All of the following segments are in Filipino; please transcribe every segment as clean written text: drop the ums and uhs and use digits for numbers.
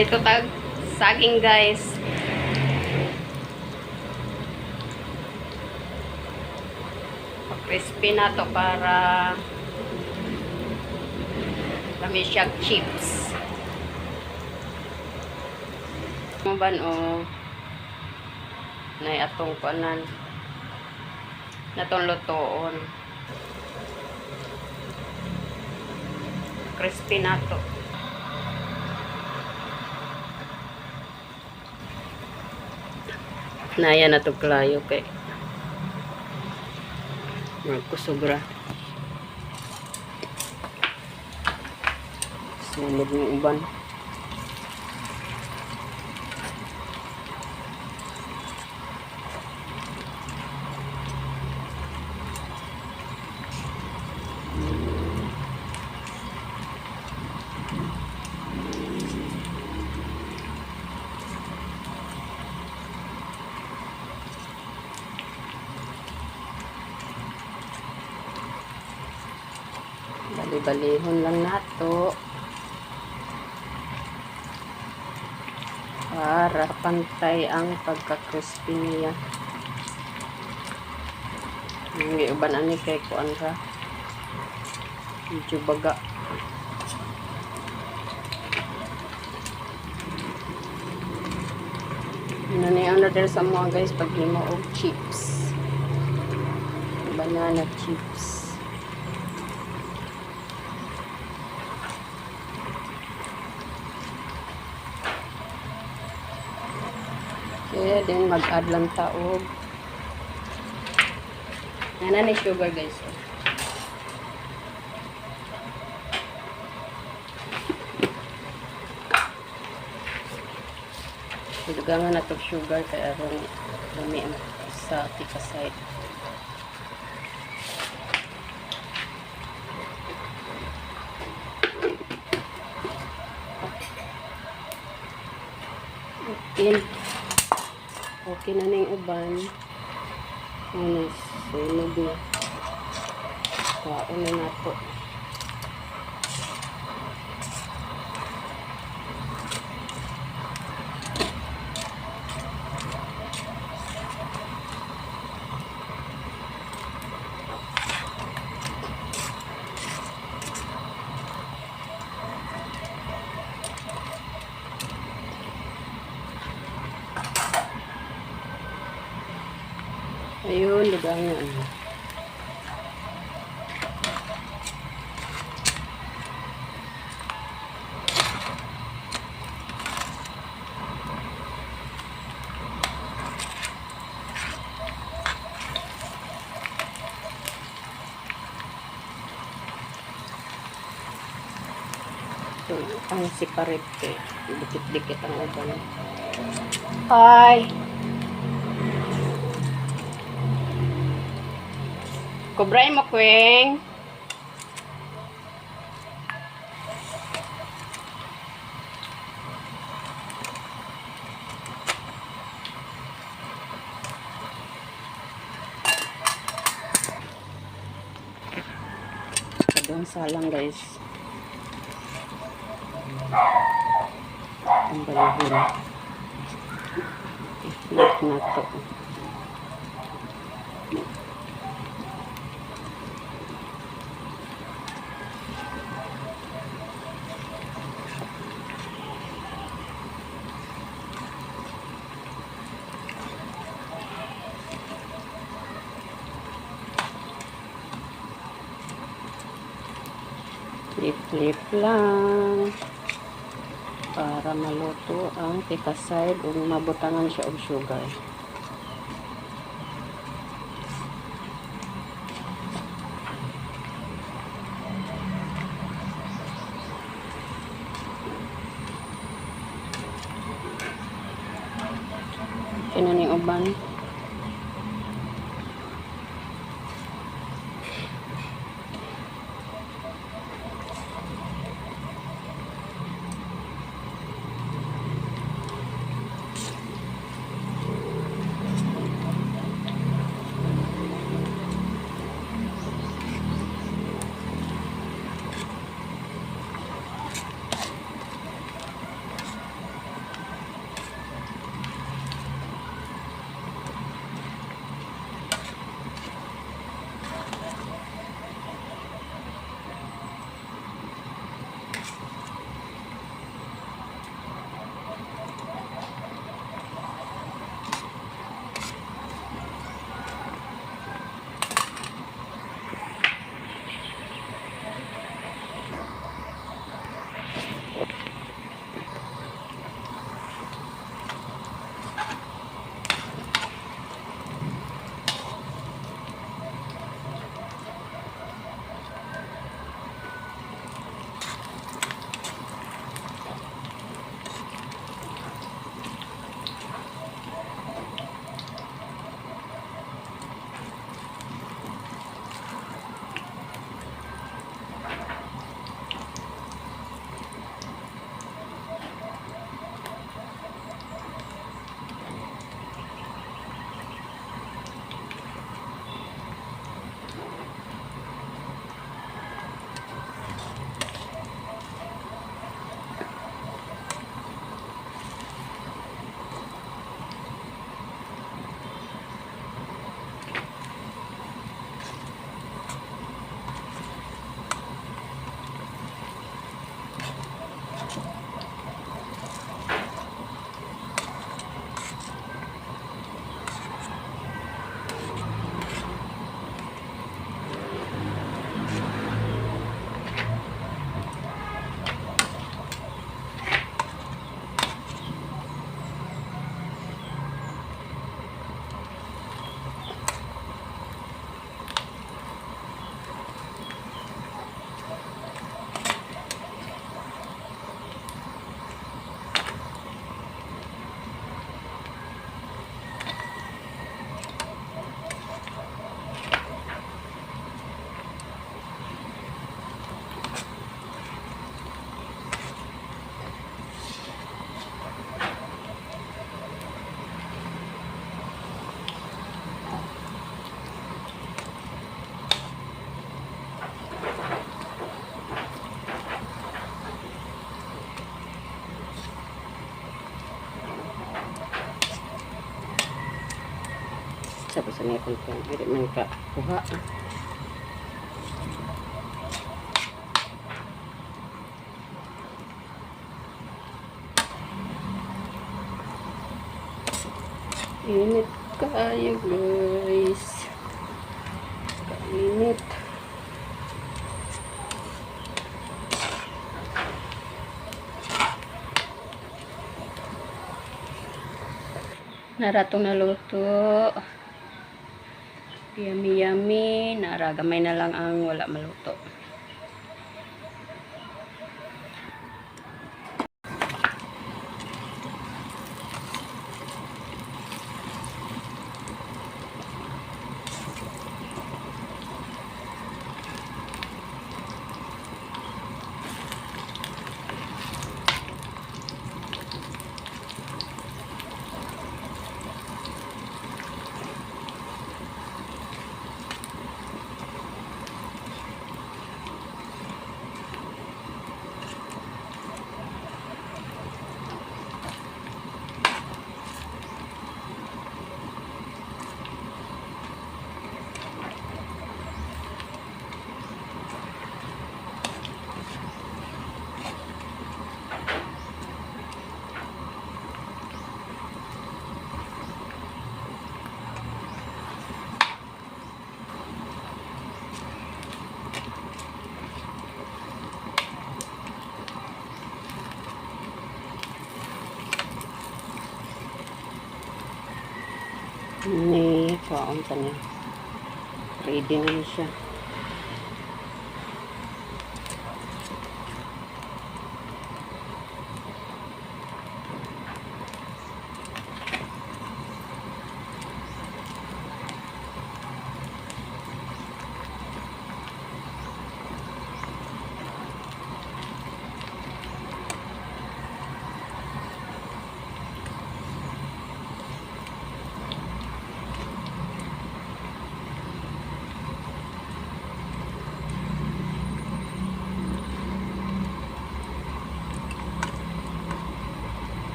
dito tag saging guys. Crispy na to para kami siyang chips. Maban o nay atong kuanan natong lutoon. Crispy na to. Naya na to klayo kay magkusobra. Sunod ng uban. Bali-balihon lang nato para pantay ang pagka-crispy niya. Yung uban ani kay kuan ra medyo baga. Naniyan na sa mga guys pag limo og chips, banana chips. Okay, then mag-add lang taog. Yan na sugar guys. Dugangan na itong sugar kaya aron dami sa tika side. Okay na ning uban. Ano, sunog na. Kaon na nato. Ayun, lugangan. So, ang separate eh. Dikit-dikit ang uban. Hi! Kubray mo, Kweng. Doon salang, guys. Ang balihon. Ihnat na to. Flip lang para maluto ang tika side ug mabutangan siya og sugar. Kina ning uban. sa niya kung hindi man ka kuha. Init kayo guys. Kainit. Naratong naluto. Yummy yummy. Naragamay na lang ang wala maluto. Ini kaon sa niya. Ready na siya.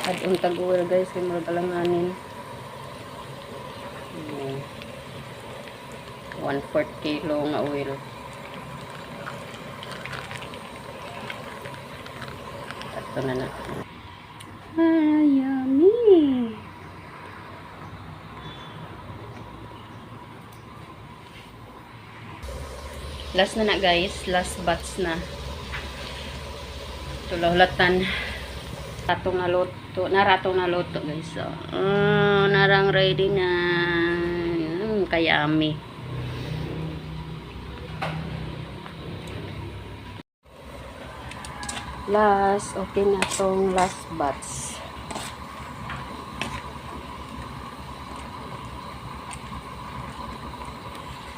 At untag oil guys, kay murag alanganin. 1/4 kilo nga oil. Ito na na. Yummy! Last na na guys, last batch na. Tulahulatan. Naratong na luto guys. So, narang ready na. Kayami. Last, okay na tong last batch.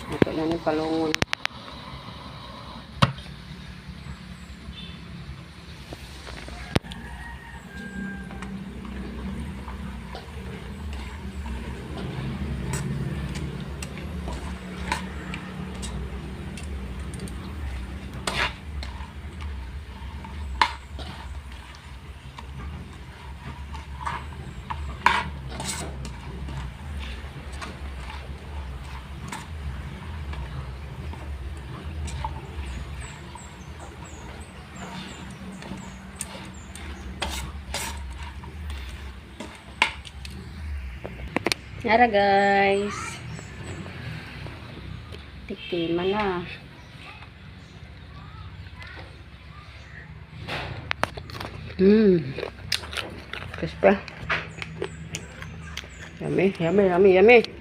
Ito na ni palungon. Nara guys. Tiktiman na. Crispa. Yummy, yummy, yummy, yummy.